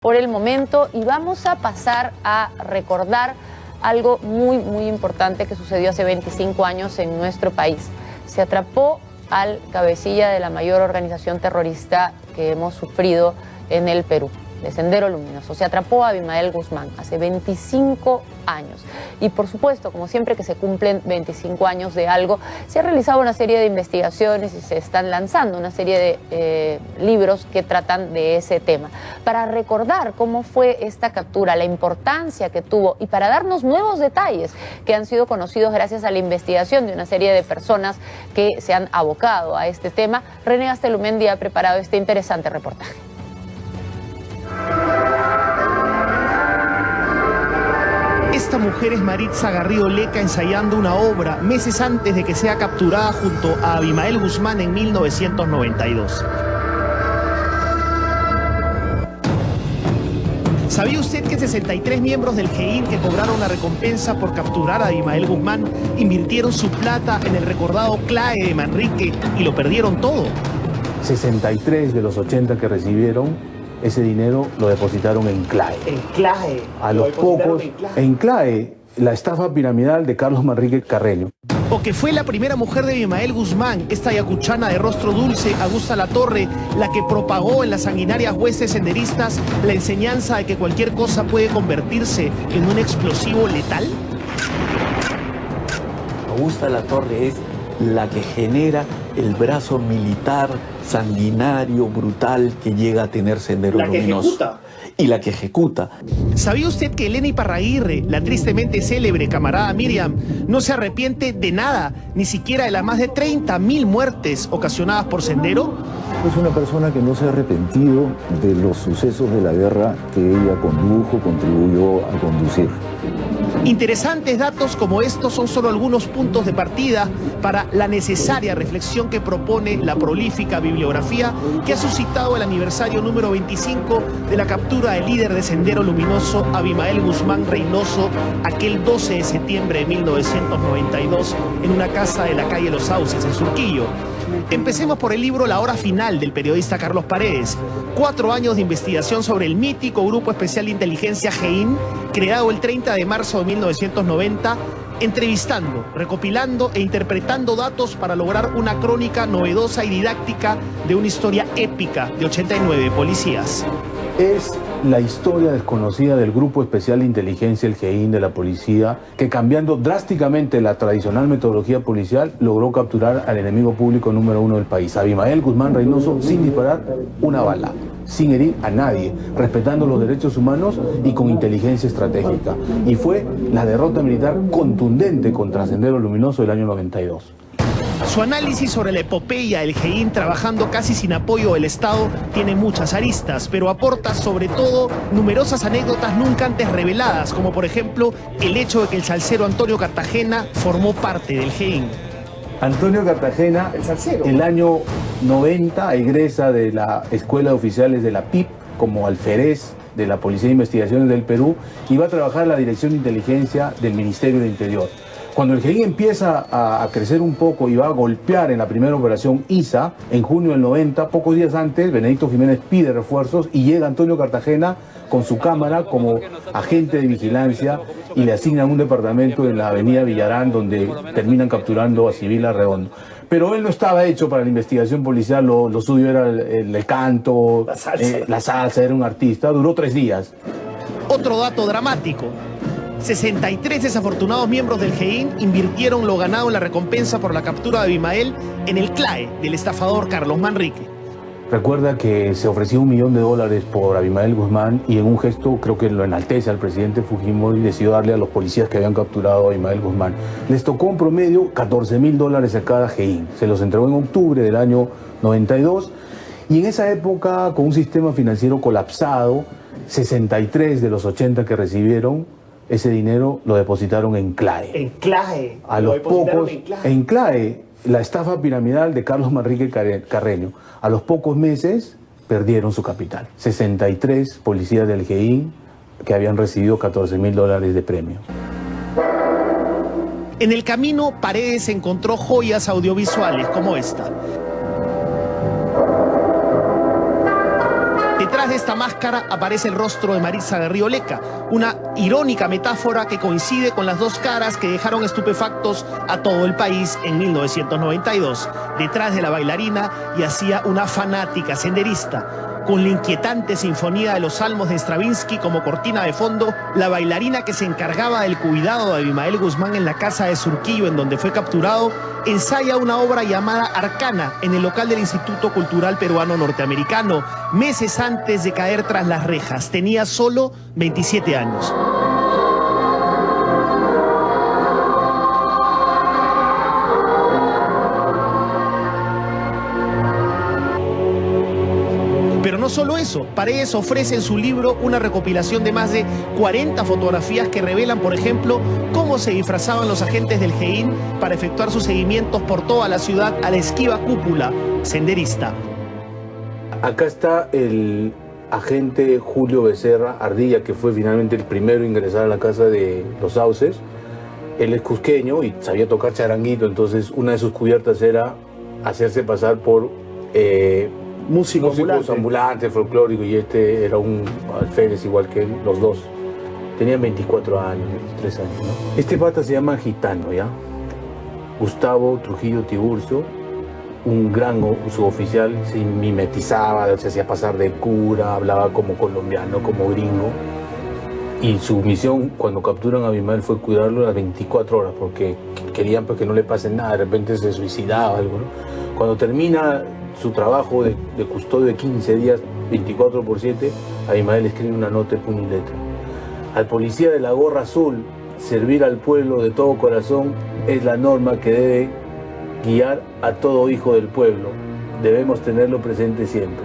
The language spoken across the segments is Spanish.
por el momento y vamos a pasar a recordar algo muy importante que sucedió hace 25 años en nuestro país. Se atrapó al cabecilla de la mayor organización terrorista que hemos sufrido en el Perú, de Sendero Luminoso. Se atrapó a Abimael Guzmán hace 25 años. Y por supuesto, como siempre que se cumplen 25 años de algo, se ha realizado una serie de investigaciones y se están lanzando una serie de libros que tratan de ese tema. Para recordar cómo fue esta captura, la importancia que tuvo y para darnos nuevos detalles que han sido conocidos gracias a la investigación de una serie de personas que se han abocado a este tema, René Gastelumendi ha preparado este interesante reportaje. Esta mujer es Maritza Garrido Leca ensayando una obra meses antes de que sea capturada junto a Abimael Guzmán en 1992. ¿Sabía usted que 63 miembros del GEIN que cobraron la recompensa por capturar a Abimael Guzmán invirtieron su plata en el recordado CLAE de Manrique y lo perdieron todo? 63 de los 80 que recibieron ese dinero lo depositaron en CLAE. ¿En CLAE? A los pocos, en CLAE, la estafa piramidal de Carlos Manrique Carreño. O que fue la primera mujer de Abimael Guzmán, esta ayacuchana de rostro dulce, Augusta Latorre, la que propagó en las sanguinarias huestes senderistas la enseñanza de que cualquier cosa puede convertirse en un explosivo letal. Augusta Latorre es la que genera el brazo militar sanguinario, brutal, que llega a tener Sendero Luminoso. Y la que ejecuta. ¿Sabía usted que Elena Iparraguirre, la tristemente célebre camarada Miriam, no se arrepiente de nada, ni siquiera de las más de 30.000 muertes ocasionadas por Sendero? Es una persona que no se ha arrepentido de los sucesos de la guerra que ella contribuyó a conducir. Interesantes datos como estos son solo algunos puntos de partida para la necesaria reflexión que propone la prolífica bibliografía que ha suscitado el aniversario número 25 de la captura del líder de Sendero Luminoso, Abimael Guzmán Reynoso, aquel 12 de septiembre de 1992 en una casa de la calle Los Sauces, en Surquillo. Empecemos por el libro La Hora Final del periodista Carlos Paredes. 4 años de investigación sobre el mítico Grupo Especial de Inteligencia GEIN, creado el 30 de marzo de 1990, entrevistando, recopilando e interpretando datos para lograr una crónica novedosa y didáctica de una historia épica de 89 policías. Es la historia desconocida del Grupo Especial de Inteligencia, el GEIN de la policía, que cambiando drásticamente la tradicional metodología policial, logró capturar al enemigo público número 1 del país, Abimael Guzmán Reynoso, sin disparar una bala, sin herir a nadie, respetando los derechos humanos y con inteligencia estratégica. Y fue la derrota militar contundente contra Sendero Luminoso del año 92. Su análisis sobre la epopeya del GEIN trabajando casi sin apoyo del Estado tiene muchas aristas, pero aporta sobre todo numerosas anécdotas nunca antes reveladas, como por ejemplo el hecho de que el salsero Antonio Cartagena formó parte del GEIN. Antonio Cartagena, el año 90, egresa de la Escuela de Oficiales de la PIP como alférez de la Policía de Investigaciones del Perú y va a trabajar en la Dirección de Inteligencia del Ministerio del Interior. Cuando el GEIN empieza a crecer un poco y va a golpear en la primera operación ISA, en junio del 90, pocos días antes, Benedicto Jiménez pide refuerzos y llega Antonio Cartagena con su cámara como agente de vigilancia y le asignan un departamento en la avenida Villarán, donde terminan capturando a Civil Arredondo. Pero él no estaba hecho para la investigación policial, lo suyo era el canto, la salsa, era un artista, duró 3 días. Otro dato dramático. 63 desafortunados miembros del GEIN invirtieron lo ganado en la recompensa por la captura de Abimael en el CLAE del estafador Carlos Manrique. Recuerda que se ofreció $1 millón por Abimael Guzmán y en un gesto, creo que lo enaltece al presidente Fujimori, decidió darle a los policías que habían capturado a Abimael Guzmán. Les tocó en promedio $14.000 a cada GEIN. Se los entregó en octubre del año 92 y en esa época, con un sistema financiero colapsado, 63 de los 80 que recibieron ese dinero lo depositaron en CLAE. ¿En CLAE? A los pocos, en CLAE, la estafa piramidal de Carlos Manrique Carreño. A los pocos meses perdieron su capital. 63 policías del GEIN que habían recibido $14.000 de premio. En el camino, Paredes encontró joyas audiovisuales como esta. Detrás Detrás de esta máscara aparece el rostro de Maritza Garrido Leca, una irónica metáfora que coincide con las dos caras que dejaron estupefactos a todo el país en 1992. Detrás de la bailarina yacía una fanática senderista. Con la inquietante sinfonía de los salmos de Stravinsky como cortina de fondo, la bailarina que se encargaba del cuidado de Abimael Guzmán en la casa de Surquillo, en donde fue capturado, ensaya una obra llamada Arcana en el local del Instituto Cultural Peruano Norteamericano, meses antes de caer tras las rejas. Tenía solo 27 años. Pero no solo eso, Paredes ofrece en su libro una recopilación de más de 40 fotografías que revelan, por ejemplo, cómo se disfrazaban los agentes del GEIN para efectuar sus seguimientos por toda la ciudad a la esquiva cúpula senderista. Acá está el agente Julio Becerra Ardilla, que fue finalmente el primero a ingresar a la casa de los Sauces. Él es cusqueño y sabía tocar charanguito, entonces una de sus cubiertas era hacerse pasar por músicos ambulantes, folclóricos, y este era un alférez igual que él, los dos. Tenían 24 años, 23 años, ¿no? Este pata se llama Gitano, ¿ya? Gustavo Trujillo Tiburcio, un gran suboficial, se mimetizaba, se hacía pasar de cura, hablaba como colombiano, como gringo. Y su misión cuando capturan a Abimael fue cuidarlo las 24 horas, porque querían pues, que no le pase nada, de repente se suicidaba o algo, ¿no? Cuando termina su trabajo de custodio de 15 días, 24/7, Abimael escribe una nota de puño y letra. Al policía de la gorra azul, servir al pueblo de todo corazón es la norma que debe guiar a todo hijo del pueblo. Debemos tenerlo presente siempre.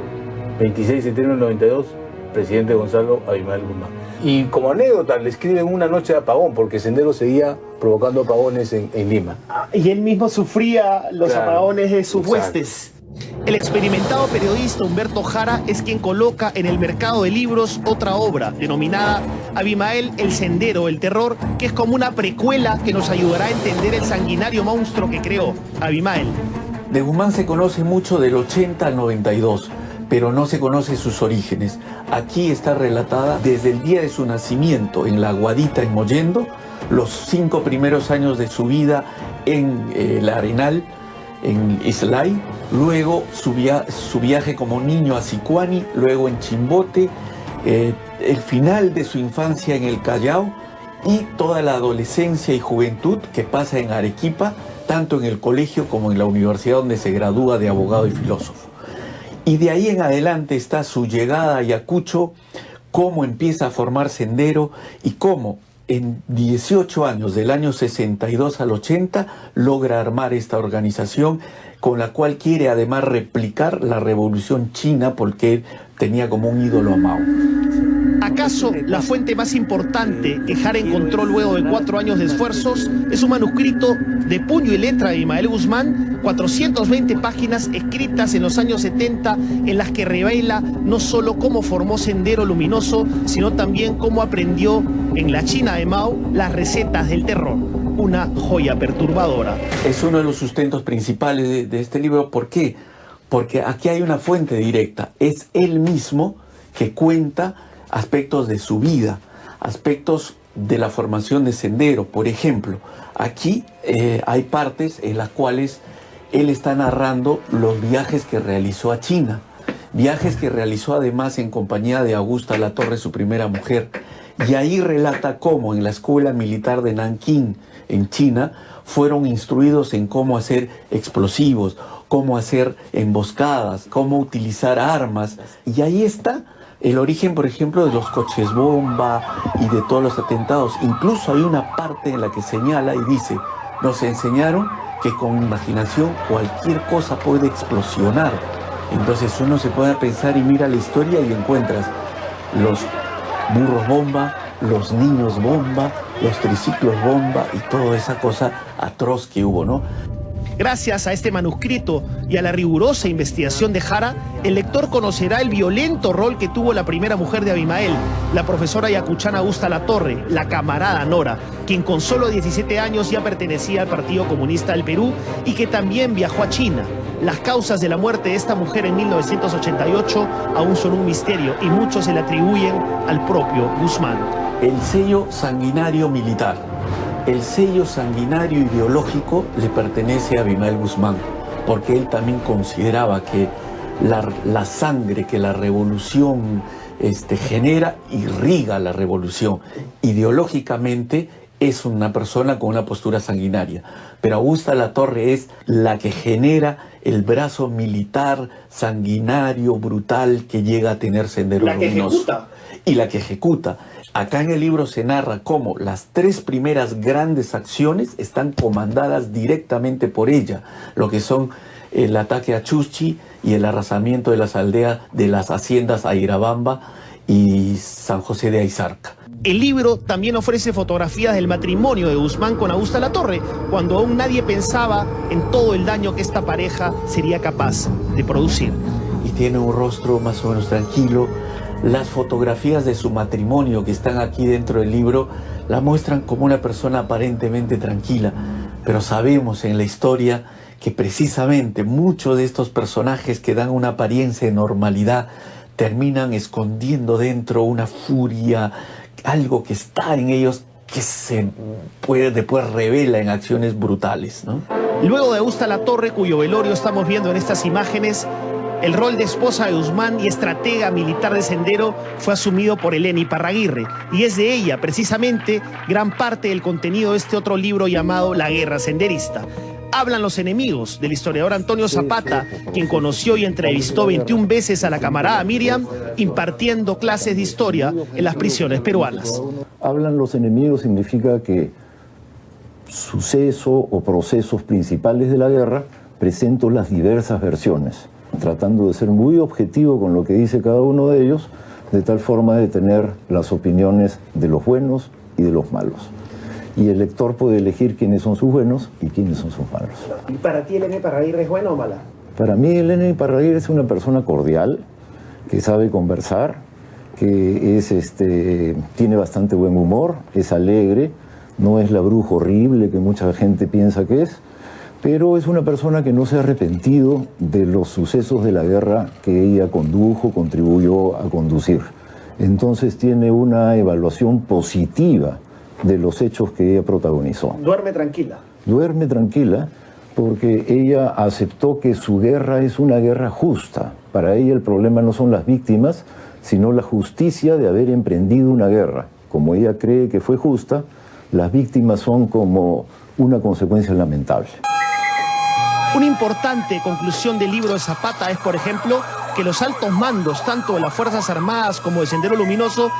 26 de septiembre del 92, presidente Gonzalo Abimael Guzmán. Y como anécdota, le escriben una noche de apagón, porque Sendero seguía provocando apagones en Lima. Y él mismo sufría los apagones de sus huestes. El experimentado periodista Humberto Jara es quien coloca en el mercado de libros otra obra denominada Abimael el Sendero, el Terror, que es como una precuela que nos ayudará a entender el sanguinario monstruo que creó Abimael. De Guzmán se conoce mucho del 80 al 92, pero no se conoce sus orígenes. Aquí está relatada desde el día de su nacimiento en La Guadita, en Mollendo, los 5 primeros años de su vida en el Arenal, en Islay, luego su viaje como niño a Sicuani, luego en Chimbote, el final de su infancia en el Callao y toda la adolescencia y juventud que pasa en Arequipa, tanto en el colegio como en la universidad donde se gradúa de abogado y filósofo. Y de ahí en adelante está su llegada a Ayacucho, cómo empieza a formar Sendero y cómo en 18 años, del año 62 al 80, logra armar esta organización con la cual quiere además replicar la revolución china porque él tenía como un ídolo a Mao. ¿Acaso la fuente más importante que Jara encontró luego de 4 años de esfuerzos es un manuscrito de puño y letra de Abimael Guzmán, 420 páginas escritas en los años 70, en las que revela no solo cómo formó Sendero Luminoso, sino también cómo aprendió en la China de Mao las recetas del terror? Una joya perturbadora. Es uno de los sustentos principales de este libro. ¿Por qué? Porque aquí hay una fuente directa. Es él mismo que cuenta aspectos de su vida, aspectos de la formación de Sendero. Por ejemplo, aquí hay partes en las cuales él está narrando los viajes que realizó a China, viajes que realizó además en compañía de Augusta Latorre, su primera mujer, y ahí relata cómo en la escuela militar de Nankín, en China, fueron instruidos en cómo hacer explosivos, cómo hacer emboscadas, cómo utilizar armas, y ahí está el origen, por ejemplo, de los coches bomba y de todos los atentados. Incluso hay una parte en la que señala y dice, nos enseñaron que con imaginación cualquier cosa puede explosionar. Entonces uno se puede pensar y mira la historia y encuentras los burros bomba, los niños bomba, los triciclos bomba y toda esa cosa atroz que hubo, ¿no? Gracias a este manuscrito y a la rigurosa investigación de Jara, el lector conocerá el violento rol que tuvo la primera mujer de Abimael, la profesora ayacuchana Augusta Latorre, la camarada Nora, quien con solo 17 años ya pertenecía al Partido Comunista del Perú y que también viajó a China. las causas de la muerte de esta mujer en 1988 aún son un misterio y muchos se le atribuyen al propio Guzmán. El sello sanguinario militar, el sello sanguinario ideológico le pertenece a Abimael Guzmán, porque él también consideraba que la sangre que la revolución genera irriga la revolución. Ideológicamente es una persona con una postura sanguinaria, pero Augusta Latorre es la que genera el brazo militar sanguinario, brutal, que llega a tener Sendero Luminoso. Y la que ejecuta. Acá en el libro se narra cómo las 3 primeras grandes acciones están comandadas directamente por ella, lo que son el ataque a Chuchi y el arrasamiento de las aldeas, de las haciendas Airabamba y San José de Aizarca. El libro también ofrece fotografías del matrimonio de Guzmán con Augusta Latorre, cuando aún nadie pensaba en todo el daño que esta pareja sería capaz de producir. Y tiene un rostro más o menos tranquilo. Las fotografías de su matrimonio que están aquí dentro del libro la muestran como una persona aparentemente tranquila, pero sabemos en la historia que precisamente muchos de estos personajes que dan una apariencia de normalidad terminan escondiendo dentro una furia, algo que está en ellos que se puede después revela en acciones brutales, ¿no? Luego de Augusta Latorre, cuyo velorio estamos viendo en estas imágenes, el rol de esposa de Guzmán y estratega militar de Sendero fue asumido por Elena Iparraguirre, y es de ella, precisamente, gran parte del contenido de este otro libro llamado La Guerra Senderista. Hablan los enemigos del historiador Antonio Zapata, quien conoció y entrevistó 21 veces a la camarada Miriam, impartiendo clases de historia en las prisiones peruanas. Hablan los enemigos significa que suceso o procesos principales de la guerra presento las diversas versiones, tratando de ser muy objetivo con lo que dice cada uno de ellos, de tal forma de tener las opiniones de los buenos y de los malos. Y el lector puede elegir quiénes son sus buenos y quiénes son sus malos. ¿Y para ti Elena Iparraguirre es buena o mala? Para mí Elena Iparraguirre es una persona cordial, que sabe conversar, que tiene bastante buen humor, es alegre, no es la bruja horrible que mucha gente piensa que es, pero es una persona que no se ha arrepentido de los sucesos de la guerra que ella contribuyó a conducir. Entonces tiene una evaluación positiva de los hechos que ella protagonizó. ¿Duerme tranquila? Duerme tranquila porque ella aceptó que su guerra es una guerra justa. Para ella el problema no son las víctimas, sino la justicia de haber emprendido una guerra. Como ella cree que fue justa, las víctimas son como una consecuencia lamentable. Una importante conclusión del libro de Zapata es, por ejemplo, que los altos mandos, tanto de las Fuerzas Armadas como de Sendero Luminoso,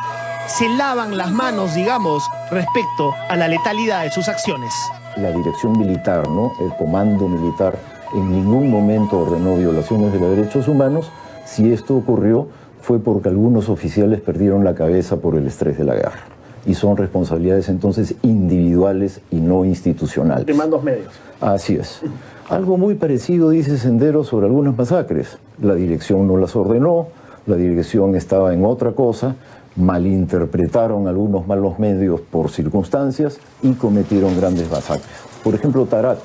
se lavan las manos, digamos, respecto a la letalidad de sus acciones. La dirección militar, ¿no? El comando militar, en ningún momento ordenó violaciones de los derechos humanos. Si esto ocurrió, fue porque algunos oficiales perdieron la cabeza por el estrés de la guerra. Y son responsabilidades entonces individuales y no institucionales. De mandos medios. Así es. Algo muy parecido dice Sendero sobre algunas masacres. La dirección no las ordenó, la dirección estaba en otra cosa, malinterpretaron algunos malos medios por circunstancias y cometieron grandes masacres. Por ejemplo, Tarat,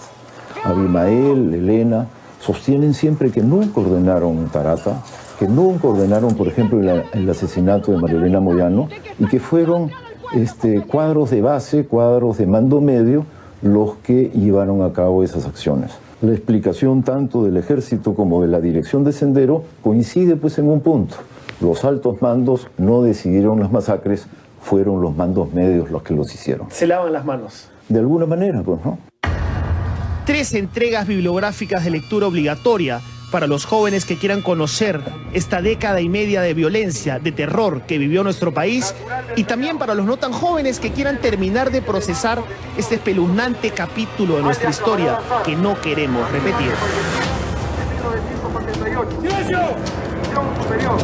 Abimael, Elena, sostienen siempre que nunca ordenaron Tarata, que nunca ordenaron, por ejemplo, el asesinato de María Elena Moyano, y que fueron cuadros de base, cuadros de mando medio, los que llevaron a cabo esas acciones. La explicación tanto del ejército como de la dirección de Sendero coincide pues en un punto. Los altos mandos no decidieron las masacres, fueron los mandos medios los que los hicieron. Se lavan las manos. De alguna manera, pues, ¿no? 3 entregas bibliográficas de lectura obligatoria para los jóvenes que quieran conocer esta década y media de violencia, de terror que vivió nuestro país, y también para los no tan jóvenes que quieran terminar de procesar este espeluznante capítulo de nuestra historia que no queremos repetir. ¡Silencio! Superior.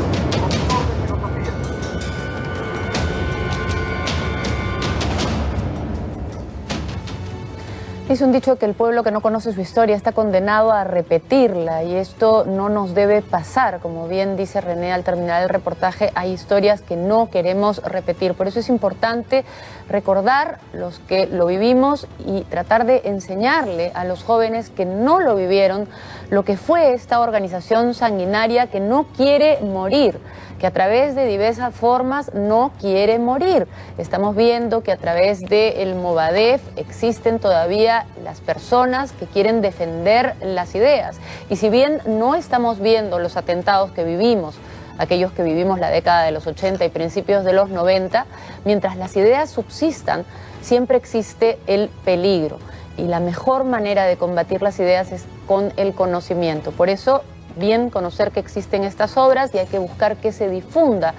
Dice un dicho que el pueblo que no conoce su historia está condenado a repetirla, y esto no nos debe pasar. Como bien dice René al terminar el reportaje, hay historias que no queremos repetir. Por eso es importante recordar los que lo vivimos y tratar de enseñarle a los jóvenes que no lo vivieron lo que fue esta organización sanguinaria que no quiere morir, que a través de diversas formas no quiere morir. Estamos viendo que a través del Movadef existen todavía las personas que quieren defender las ideas. Y si bien no estamos viendo los atentados que vivimos, aquellos que vivimos la década de los 80 y principios de los 90, mientras las ideas subsistan, siempre existe el peligro. Y la mejor manera de combatir las ideas es con el conocimiento. Por eso, bien conocer que existen estas obras, y hay que buscar que se difunda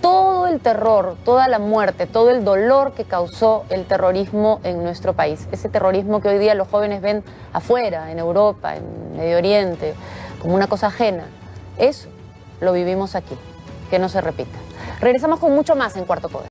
todo el terror, toda la muerte, todo el dolor que causó el terrorismo en nuestro país. Ese terrorismo que hoy día los jóvenes ven afuera, en Europa, en Medio Oriente, como una cosa ajena. Eso lo vivimos aquí. Que no se repita. Regresamos con mucho más en Cuarto Poder.